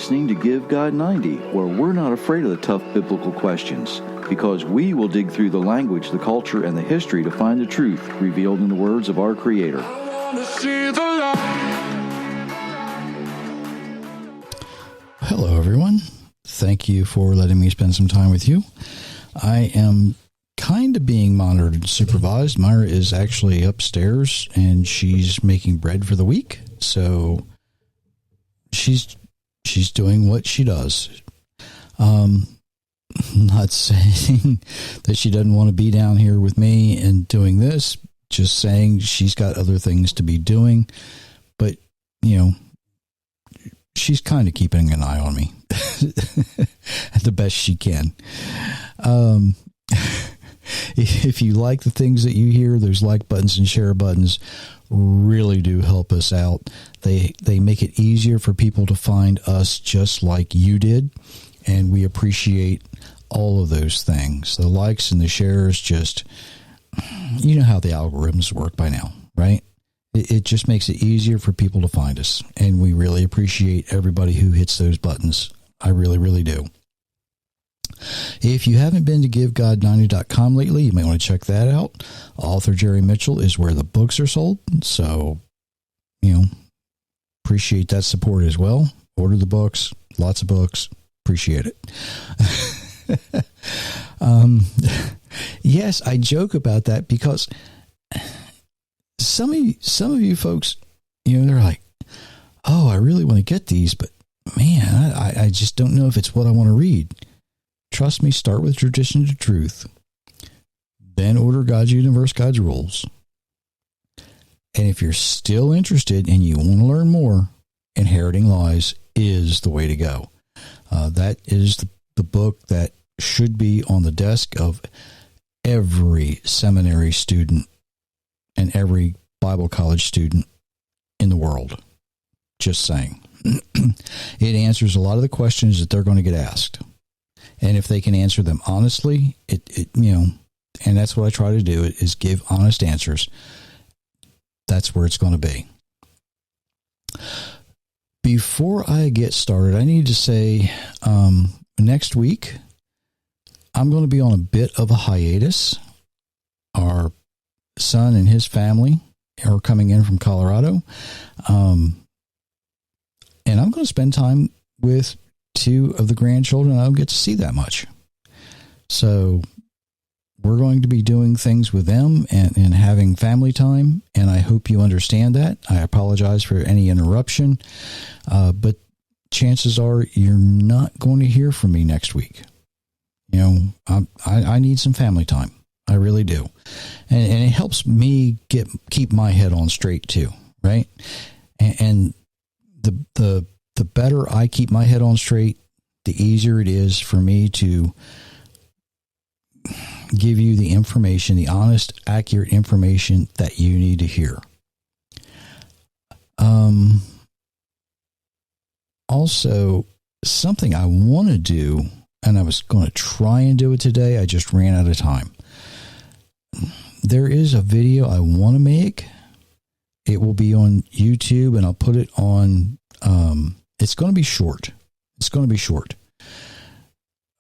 listening to Give God 90, where we're not afraid of the tough biblical questions, because we will dig through the language, the culture, and the history to find the truth revealed in the words of our Creator. Hello, everyone. Thank you for letting me spend some time with you. I am kind of being monitored and supervised. Myra is actually upstairs, and she's making bread for the week, so she's doing what she does. Not saying that she doesn't want to be down here with me and doing this, just saying she's got other things to be doing, but, you know, she's kind of keeping an eye on me the best she can. If you like the things that you hear, those like buttons and share buttons really do help us out. They make it easier for people to find us just like you did, and we appreciate all of those things. The likes and the shares, just, you know how the algorithms work by now, right? It just makes it easier for people to find us, and we really appreciate everybody who hits those buttons. I really, really do. If you haven't been to GiveGod90.com lately, you may want to check that out. Author Jerry Mitchell is where the books are sold, so, you know, appreciate that support as well. Order the books, lots of books, appreciate it. Yes, I joke about that because some of you folks, you know, they're like, oh, I really want to get these, but man, I just don't know if it's what I want to read. Trust me, start with Tradition to Truth. Then order God's Universe, God's Rules. And if you're still interested and you want to learn more, Inheriting Lies is the way to go. That is the book that should be on the desk of every seminary student and every Bible college student in the world. Just saying. It answers a lot of the questions that they're going to get asked. And if they can answer them honestly, it you know, and that's what I try to do, is give honest answers. That's where it's going to be. Before I get started, I need to say next week, I'm going to be on a bit of a hiatus. Our son and his family are coming in from Colorado. And I'm going to spend time with two of the grandchildren I don't get to see that much. So we're going to be doing things with them and having family time, and I hope you understand that. I apologize for any interruption, but chances are you're not going to hear from me next week. You know, I need some family time. I really do. And it helps me keep my head on straight too, right? And the better I keep my head on straight, the easier it is for me to give you the information, the honest, accurate information that you need to hear. Also, something I want to do, and I was going to try and do it today, I just ran out of time. There is a video I want to make. It will be on YouTube, and I'll put it on, it's going to be short. It's going to be short.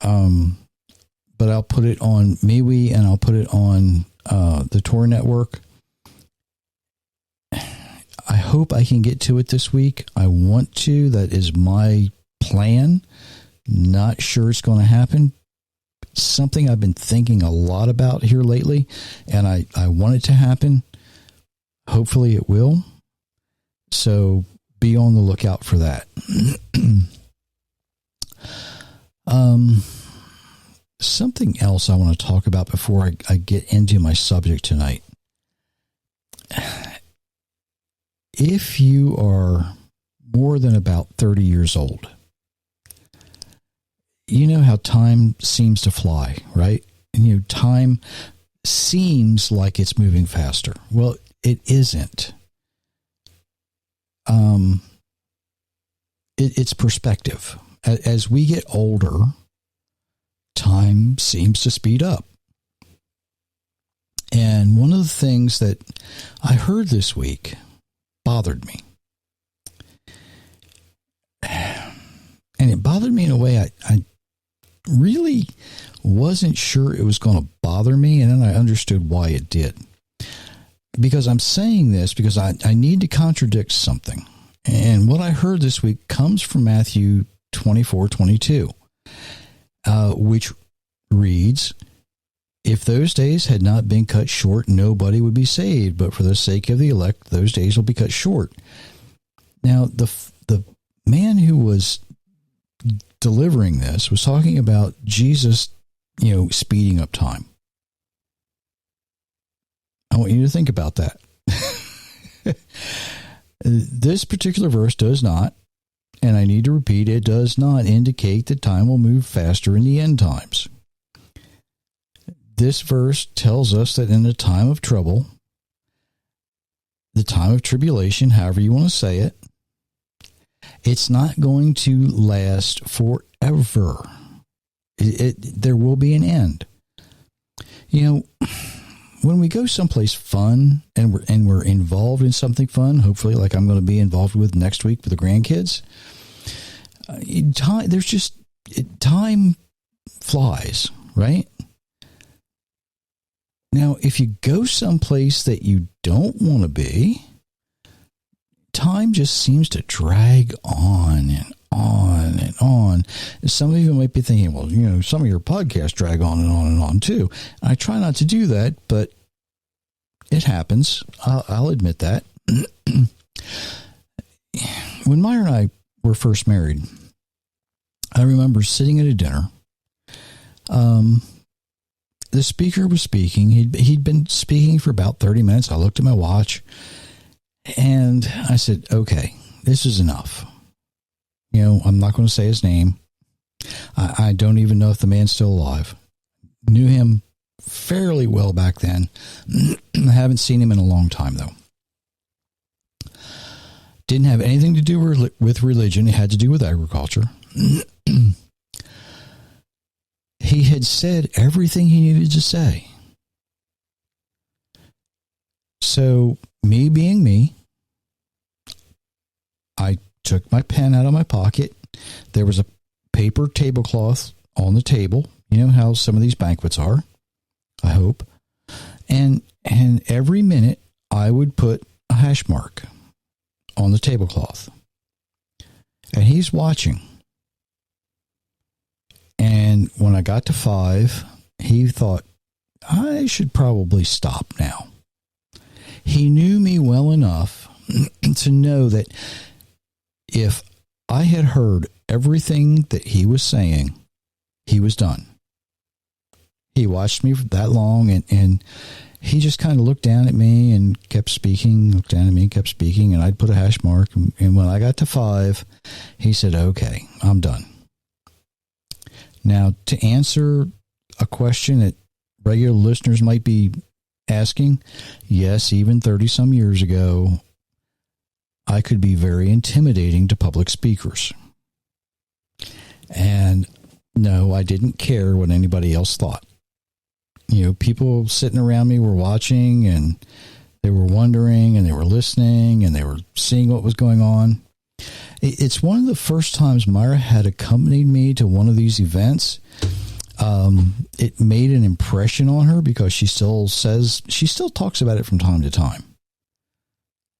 But I'll put it on MeWe, and I'll put it on the Tor Network. I hope I can get to it this week. I want to. That is my plan. Not sure it's going to happen. It's something I've been thinking a lot about here lately, and I want it to happen. Hopefully it will. So be on the lookout for that. Something else I want to talk about before I get into my subject tonight. If you are more than about 30 years old, you know how time seems to fly, right? And you know, time seems like it's moving faster. Well, it isn't. It's perspective. As we get older, time seems to speed up. And one of the things that I heard this week bothered me. And it bothered me in a way I really wasn't sure it was going to bother me, and then I understood why it did. Because I'm saying this because I need to contradict something. And what I heard this week comes from Matthew 24:22, which reads, "If those days had not been cut short, nobody would be saved, but for the sake of the elect, those days will be cut short." Now, the man who was delivering this was talking about Jesus, speeding up time. I want you to think about that. This particular verse does not, and I need to repeat, it does not indicate that time will move faster in the end times. This verse tells us that in the time of trouble, the time of tribulation, however you want to say it, it's not going to last forever. There will be an end. When we go someplace fun and we're involved in something fun, hopefully like I'm going to be involved with next week with the grandkids, time flies, right? Now, if you go someplace that you don't want to be, time just seems to drag on and on and on. Some of you might be thinking, well, some of your podcasts drag on and on and on too. I try not to do that, but it happens. I'll admit that. When Meyer and I were first married, I remember sitting at a dinner. The speaker was speaking. He'd been speaking for about 30 minutes. I looked at my watch and I said, okay, this is enough. I'm not going to say his name. I don't even know if the man's still alive. Knew him fairly well back then. I haven't seen him in a long time, though. Didn't have anything to do with religion. It had to do with agriculture. He had said everything he needed to say. So, me being me, I took my pen out of my pocket. There was a paper tablecloth on the table. You know how some of these banquets are, I hope. And every minute I would put a hash mark on the tablecloth. And he's watching. And when I got to 5, he thought, I should probably stop now. He knew me well enough to know that if I had heard everything that he was saying, he was done. He watched me for that long, and he just kind of looked down at me and kept speaking, looked down at me and kept speaking, and I'd put a hash mark. And when I got to 5, he said, okay, I'm done. Now, to answer a question that regular listeners might be asking, yes, even 30-some years ago, I could be very intimidating to public speakers. And no, I didn't care what anybody else thought. People sitting around me were watching, and they were wondering, and they were listening, and they were seeing what was going on. It's one of the first times Myra had accompanied me to one of these events. It made an impression on her because she still talks about it from time to time.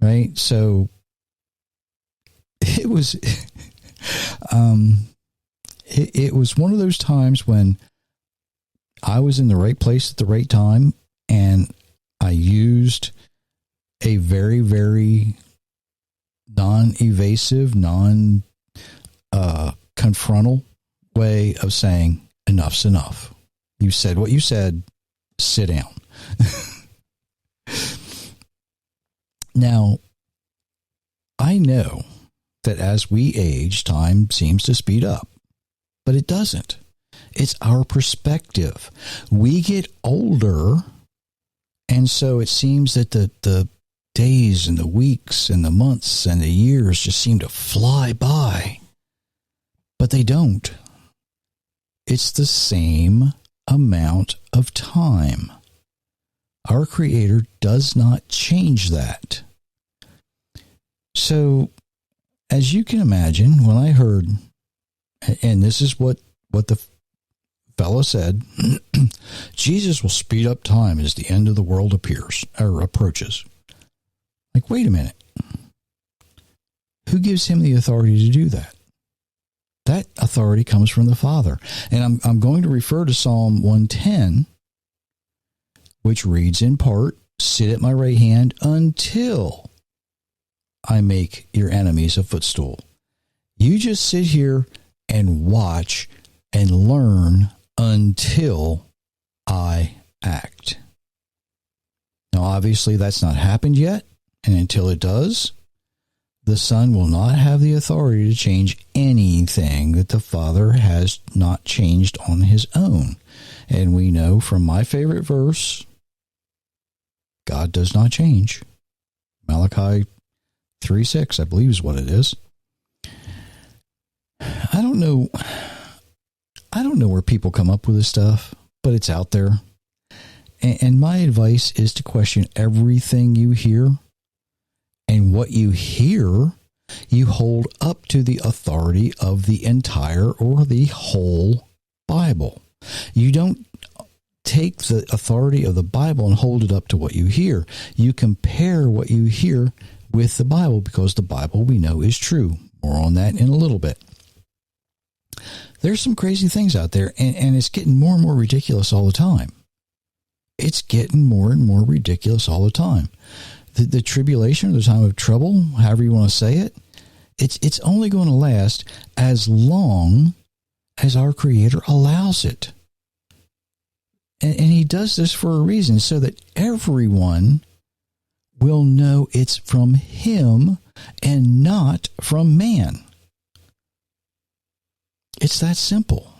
Right? So it was, it was one of those times when I was in the right place at the right time, and I used a very, very non-evasive, non-confrontal way of saying, enough's enough. You said what you said, sit down. Now, I know that as we age, time seems to speed up, but it doesn't. It's our perspective. We get older, and so it seems that the days and the weeks and the months and the years just seem to fly by. But they don't. It's the same amount of time. Our Creator does not change that. So, as you can imagine, when I heard And this is what the fellow said. Jesus will speed up time as the end of the world approaches. Like, wait a minute. Who gives him the authority to do that? That authority comes from the Father. And I'm going to refer to Psalm 110, which reads in part, sit at my right hand until I make your enemies a footstool. You just sit here and watch and learn until I act. Now, obviously, that's not happened yet. And until it does, the Son will not have the authority to change anything that the Father has not changed on his own. And we know from my favorite verse, God does not change. Malachi 3:6, I believe is what it is. I don't know where people come up with this stuff, but it's out there. And my advice is to question everything you hear. And what you hear, you hold up to the authority of the entire or the whole Bible. You don't take the authority of the Bible and hold it up to what you hear. You compare what you hear with the Bible, because the Bible we know is true. More on that in a little bit. There's some crazy things out there, and it's getting more and more ridiculous all the time. It's getting more and more ridiculous all the time. The tribulation, or the time of trouble, however you want to say it, it's only going to last as long as our Creator allows it. And he does this for a reason, so that everyone will know it's from him and not from man. It's that simple.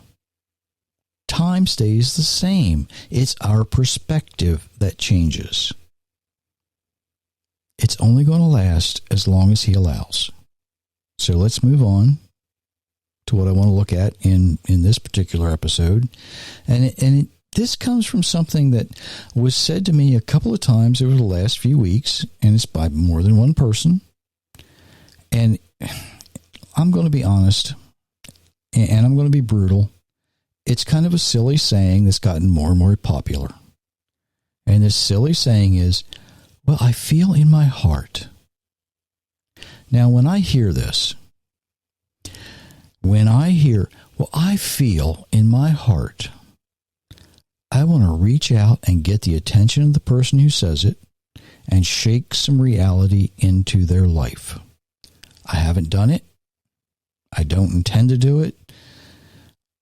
Time stays the same. It's our perspective that changes. It's only going to last as long as he allows. So let's move on to what I want to look at in this particular episode. And this comes from something that was said to me a couple of times over the last few weeks, and it's by more than one person. And I'm going to be honest, and I'm going to be brutal. It's kind of a silly saying that's gotten more and more popular. And this silly saying is, well, I feel in my heart. Now, when I hear this, well, I feel in my heart, I want to reach out and get the attention of the person who says it and shake some reality into their life. I haven't done it. I don't intend to do it.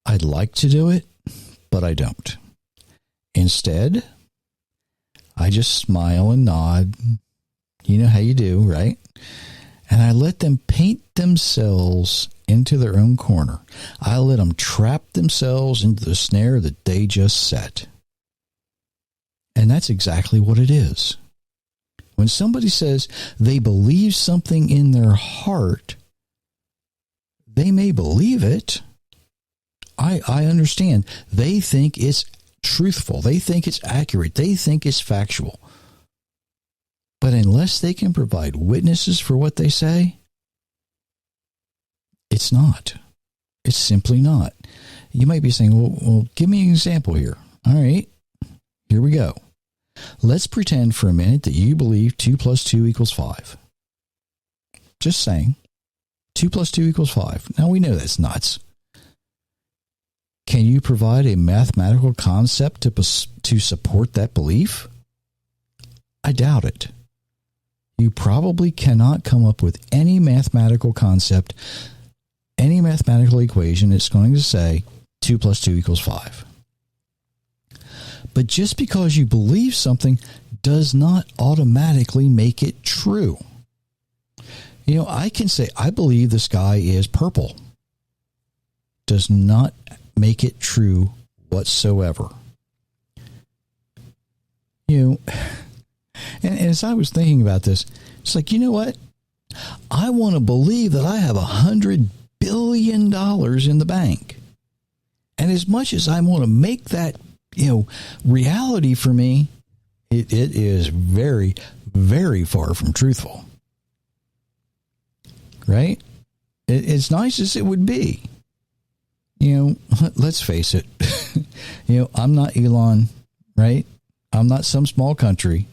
I'd like to do it, but I don't. Instead, I just smile and nod. You know how you do, right? And I let them paint themselves into their own corner. I let them trap themselves into the snare that they just set. And that's exactly what it is. When somebody says they believe something in their heart, they may believe it. I understand. They think it's truthful. They think it's accurate. They think it's factual. But unless they can provide witnesses for what they say, it's not. It's simply not. You might be saying, well, give me an example here. All right, here we go. Let's pretend for a minute that you believe 2 + 2 = 5. Just saying. 2 + 2 = 5. Now we know that's nuts. Can you provide a mathematical concept to support that belief? I doubt it. You probably cannot come up with any mathematical concept, any mathematical equation that's going to say 2 + 2 = 5. But just because you believe something does not automatically make it true. You know, I can say, I believe the sky is purple. Does not make it true whatsoever. You know, and as I was thinking about this, it's like, you know what? I want to believe that I have $100 billion in the bank. And as much as I want to make that, reality for me, it is very, very far from truthful. Right? As nice as it would be. let's face it. I'm not Elon, right? I'm not some small country.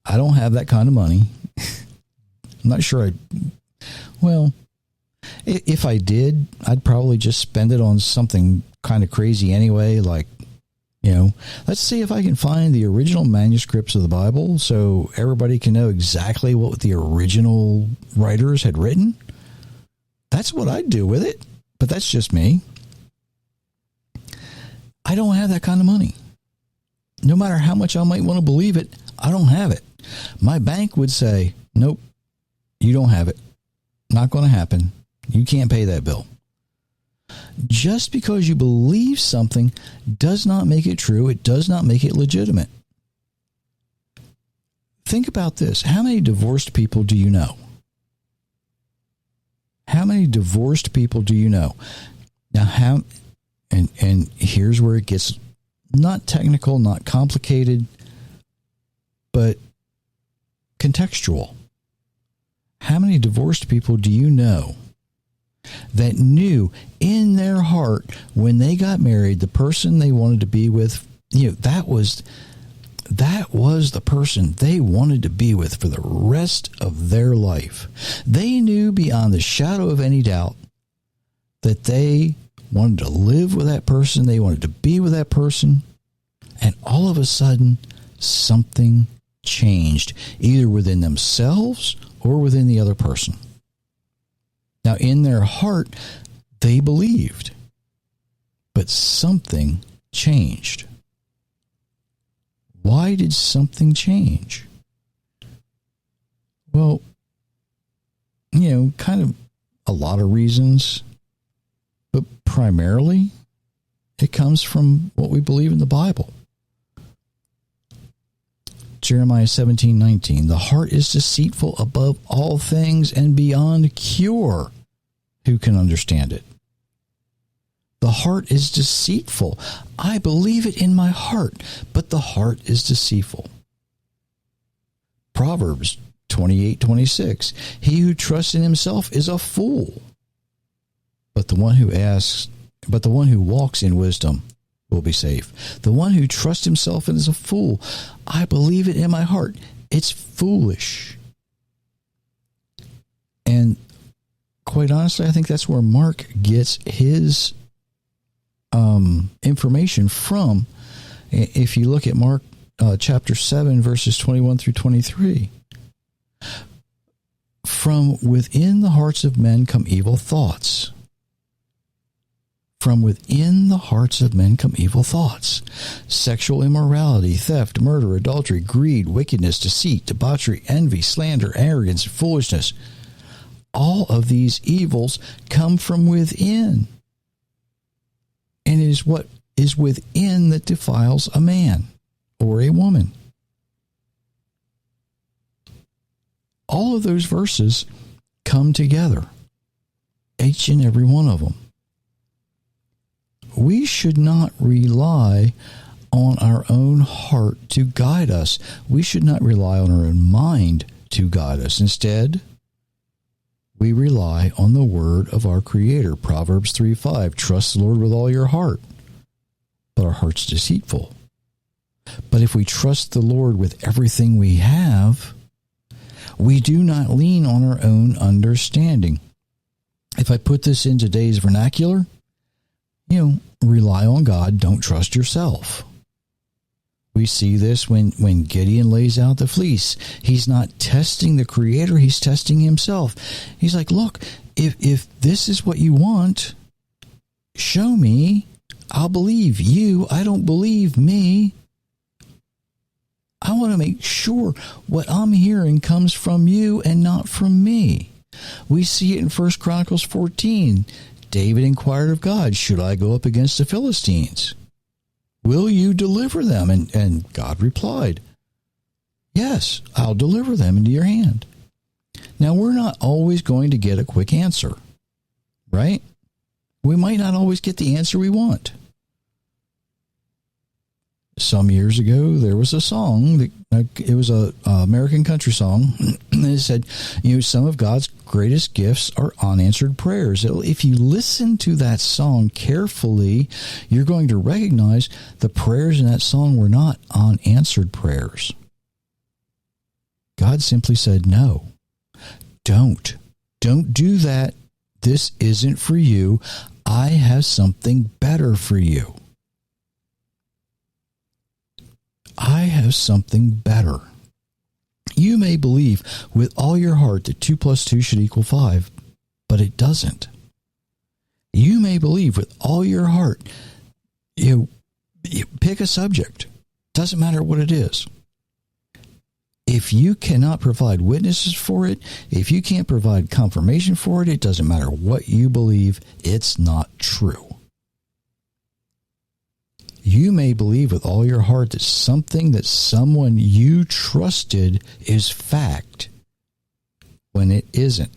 I don't have that kind of money. I'm not sure if I did, I'd probably just spend it on something kind of crazy anyway. Like, let's see if I can find the original manuscripts of the Bible so everybody can know exactly what the original writers had written. That's what I'd do with it. But that's just me. I don't have that kind of money. No matter how much I might want to believe it, I don't have it. My bank would say, nope, you don't have it. Not going to happen. You can't pay that bill. Just because you believe something does not make it true. It does not make it legitimate. Think about this. How many divorced people do you know? How many divorced people do you know? Now, and here's where it gets not technical, not complicated, but contextual. How many divorced people do you know that knew in their heart when they got married, the person they wanted to be with, that was the person they wanted to be with for the rest of their life? They knew beyond the shadow of any doubt that they wanted to live with that person. They wanted to be with that person. And all of a sudden, something changed, either within themselves or within the other person. Now, in their heart, they believed, but something changed. Why did something change? Well, kind of a lot of reasons, but primarily it comes from what we believe in the Bible. Jeremiah 17:19, the heart is deceitful above all things and beyond cure. Who can understand it? The heart is deceitful. I believe it in my heart, but the heart is deceitful. Proverbs 28:26, he who trusts in himself is a fool. But the one who walks in wisdom will be safe. The one who trusts himself in is a fool. I believe it in my heart. It's foolish. And quite honestly, I think that's where Mark gets his information from. If you look at Mark chapter 7, verses 21 through 23. From within the hearts of men come evil thoughts. From within the hearts of men come evil thoughts. Sexual immorality, theft, murder, adultery, greed, wickedness, deceit, debauchery, envy, slander, arrogance, foolishness. All of these evils come from within. And it is what is within that defiles a man or a woman. All of those verses come together. Each and every one of them. We should not rely on our own heart to guide us. We should not rely on our own mind to guide us. Instead, we rely on the word of our Creator. Proverbs 3:5, trust the Lord with all your heart, but our heart's deceitful. But if we trust the Lord with everything we have, we do not lean on our own understanding. If I put this in today's vernacular, rely on God, don't trust yourself. We see this when Gideon lays out the fleece. He's not testing the Creator, he's testing himself. He's like, look, if this is what you want, show me. I'll believe you. I don't believe me. I want to make sure what I'm hearing comes from you and not from me. We see it in 1 Chronicles 14. David inquired of God, should I go up against the Philistines? Will you deliver them? And God replied, yes, I'll deliver them into your hand. Now, we're not always going to get a quick answer, right? We might not always get the answer we want. some years ago, there was a song that it was a American country song. And it said, some of God's greatest gifts are unanswered prayers. If you listen to that song carefully, you're going to recognize the prayers in that song were not unanswered prayers. God simply said, no, don't do that. This isn't for you. I have something better for you. I have something better. You may believe with all your heart that 2 plus 2 should equal 5, but it doesn't. You may believe with all your heart, you pick a subject. Doesn't matter what it is. If you cannot provide witnesses for it, if you can't provide confirmation for it, it doesn't matter what you believe, it's not true. You may believe with all your heart that something that someone you trusted is fact when it isn't.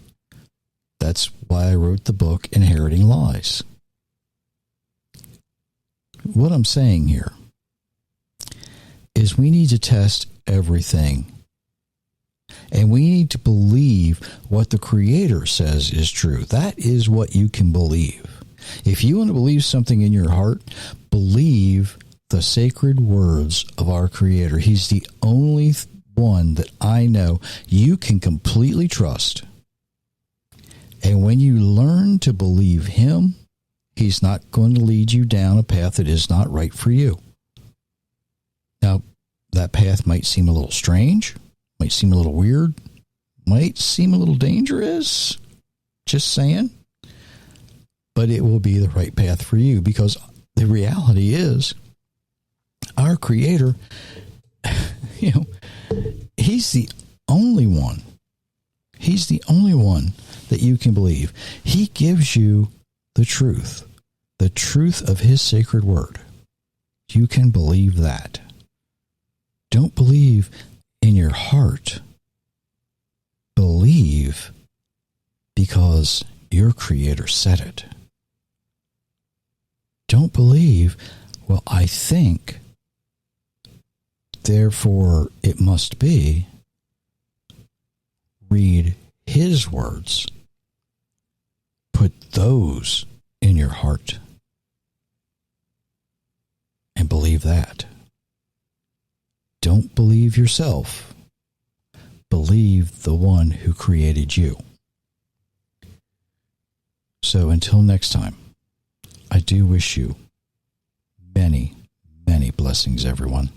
That's why I wrote the book Inheriting Lies. What I'm saying here is we need to test everything. And we need to believe what the Creator says is true. That is what you can believe. If you want to believe something in your heart, believe the sacred words of our Creator. He's the only one that I know you can completely trust. And when you learn to believe Him, He's not going to lead you down a path that is not right for you. Now, that path might seem a little strange, might seem a little weird, might seem a little dangerous, just saying. But it will be the right path for you, because the reality is our Creator, He's the only one. He's the only one that you can believe. He gives you the truth of His sacred word. You can believe that. Don't believe in your heart. Believe because your Creator said it. Don't believe, well, I think, therefore it must be. Read His words. Put those in your heart. And believe that. Don't believe yourself. Believe the one who created you. So until next time, I do wish you many, many blessings, everyone.